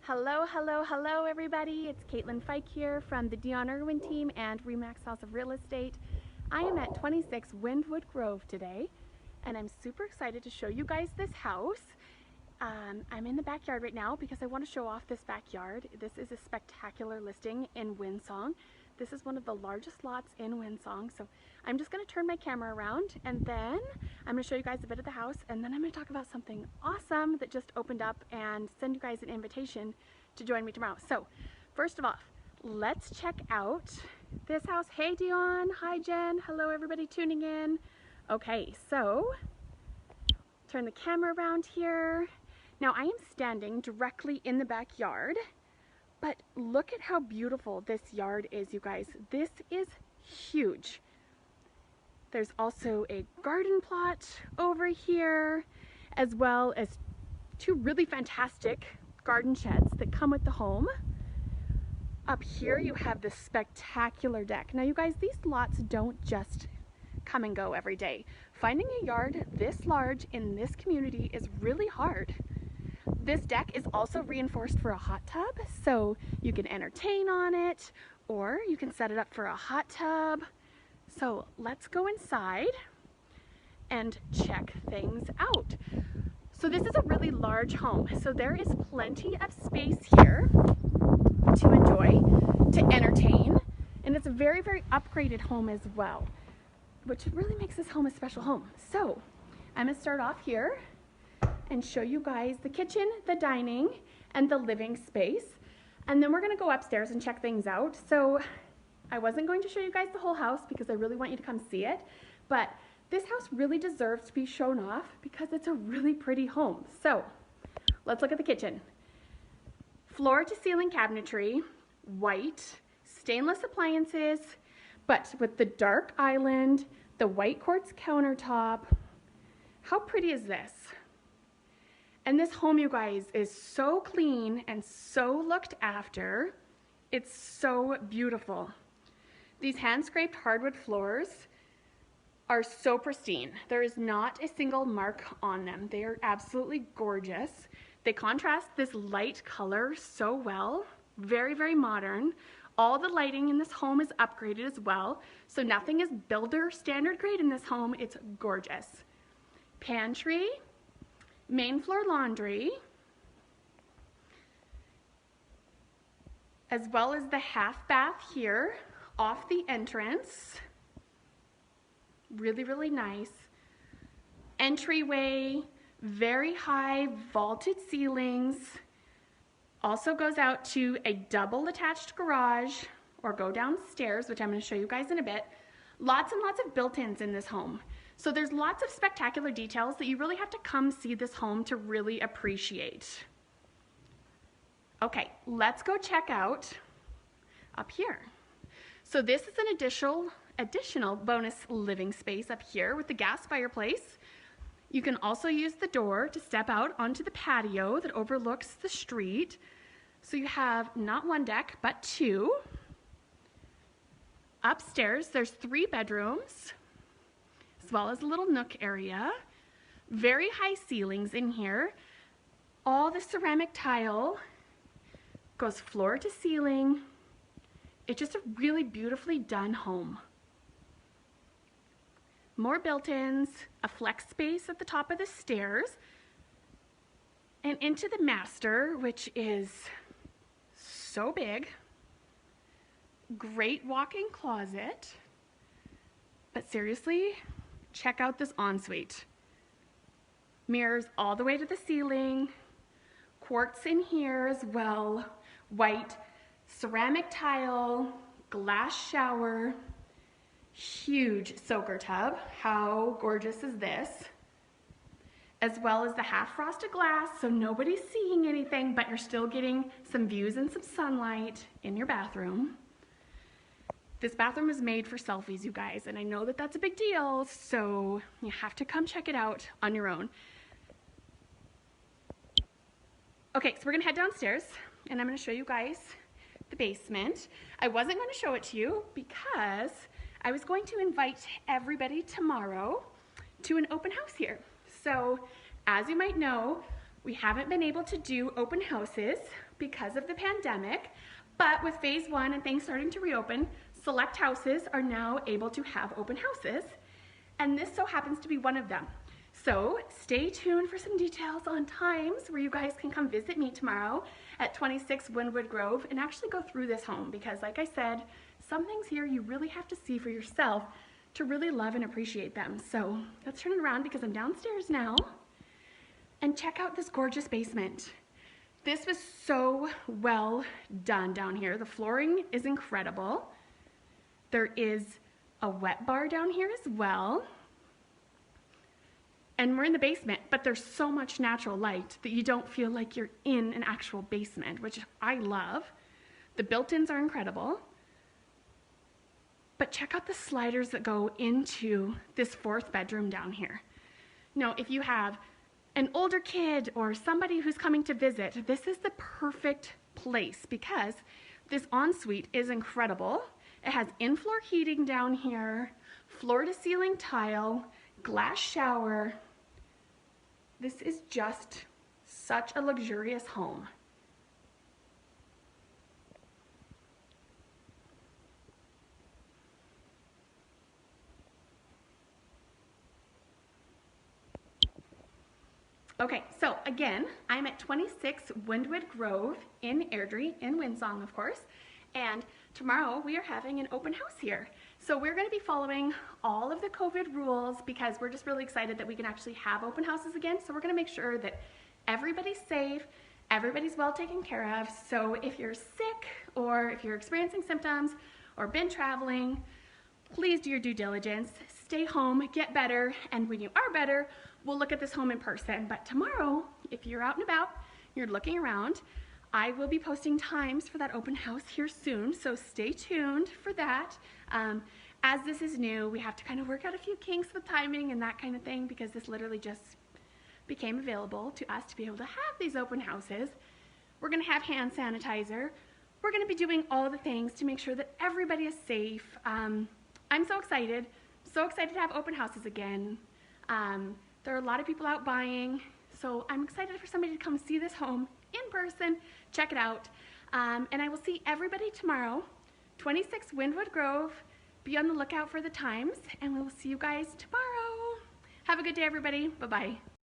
Hello, hello, hello everybody. It's Caitlin Fike here from the Dione Irwin team and Remax House of Real Estate. I am at 26 Windwood Grove today and I'm super excited to show you guys this house. I'm in the backyard right now because I want to show off this backyard. This is a spectacular listing in Windsong. This is one of the largest lots in Windsong, so I'm just going to turn my camera around and then I'm going to show you guys a bit of the house, and then I'm going to talk about something awesome that just opened up and send you guys an invitation to join me tomorrow. So first of all, let's check out this house. Hey Dion, hi Jen, hello everybody tuning in. Okay, so turn the camera around here. Now I am standing directly in the backyard, but look at how beautiful this yard is, you guys. This is huge. There's also a garden plot over here, as well as two really fantastic garden sheds that come with the home. Up here you have this spectacular deck. Now you guys, these lots don't just come and go every day. Finding a yard this large in this community is really hard. This deck is also reinforced for a hot tub, so you can entertain on it, or you can set it up for a hot tub. So let's go inside and check things out. So this is a really large home, so there is plenty of space here to enjoy, to entertain, and it's a very, very upgraded home as well, which really makes this home a special home. So I'm gonna start off here and show you guys the kitchen, the dining, and the living space. And then we're gonna go upstairs and check things out. So I wasn't going to show you guys the whole house because I really want you to come see it, but this house really deserves to be shown off because it's a really pretty home. So let's look at the kitchen. Floor to ceiling cabinetry, white, stainless appliances, but with the dark island, the white quartz countertop. How pretty is this? And this home, you guys, is so clean and so looked after. It's so beautiful. These hand-scraped hardwood floors are so pristine. There is not a single mark on them. They are absolutely gorgeous. They contrast this light color so well. Very, very modern. All the lighting in this home is upgraded as well. So nothing is builder standard grade in this home. It's gorgeous. Pantry. Main floor laundry, as well as the half bath here off the entrance. Really, really nice. Entryway, very high vaulted ceilings. Also goes out to a double attached garage, or go downstairs, which I'm going to show you guys in a bit. Lots and lots of built-ins in this home. So there's lots of spectacular details that you really have to come see this home to really appreciate. Okay, let's go check out up here. So this is an additional bonus living space up here with the gas fireplace. You can also use the door to step out onto the patio that overlooks the street. So you have not one deck, but two. Upstairs, there's 3 bedrooms, as well as a little nook area. Very high ceilings in here. All the ceramic tile goes floor to ceiling. It's just a really beautifully done home. More built-ins, a flex space at the top of the stairs, and into the master, which is so big. Great walk-in closet. But seriously, check out this ensuite. Mirrors all the way to the ceiling. Quartz in here as well. White ceramic tile, glass shower, huge soaker tub. How gorgeous is this? As well as the half frosted glass, so nobody's seeing anything, but you're still getting some views and some sunlight in your bathroom. This bathroom is made for selfies, you guys, and I know that that's a big deal, so you have to come check it out on your own. Okay, so we're gonna head downstairs, and I'm gonna show you guys the basement. I wasn't gonna show it to you because I was going to invite everybody tomorrow to an open house here. So, as you might know, We haven't been able to do open houses because of the pandemic, but with phase 1 and things starting to reopen, select houses are now able to have open houses, and this so happens to be one of them. So stay tuned for some details on times where you guys can come visit me tomorrow at 26 Windwood Grove and actually go through this home, because like I said, some things here you really have to see for yourself to really love and appreciate them. So let's turn it around because I'm downstairs now, and check out this gorgeous basement. This was so well done down here. The flooring is incredible. There is a wet bar down here as well. And we're in the basement, but there's so much natural light that you don't feel like you're in an actual basement, which I love. The built-ins are incredible. But check out the sliders that go into this 4th bedroom down here. Now, if you have an older kid or somebody who's coming to visit, this is the perfect place because this ensuite is incredible. It has in-floor heating down here, floor-to-ceiling tile, glass shower. This is just such a luxurious home. Okay, so again, I'm at 26 Windwood Grove in Airdrie, in Windsong, of course, and tomorrow we are having an open house here. So we're going to be following all of the COVID rules because we're just really excited that we can actually have open houses again. So we're going to make sure that everybody's safe, everybody's well taken care of. So if you're sick or if you're experiencing symptoms or been traveling, please do your due diligence, stay home, get better, and when you are better, we'll look at this home in person. But tomorrow, if you're out and about, you're looking around, I will be posting times for that open house here soon, so stay tuned for that. As this is new, we have to kind of work out a few kinks with timing and that kind of thing because this literally just became available to us to be able to have these open houses. We're gonna have hand sanitizer. We're gonna be doing all the things to make sure that everybody is safe. I'm so excited to have open houses again. There are a lot of people out buying, so I'm excited for somebody to come see this home in person, check it out. And I will see everybody tomorrow, 26 Windwood Grove. Be on the lookout for the times, and we will see you guys tomorrow. Have a good day, everybody. Bye-bye.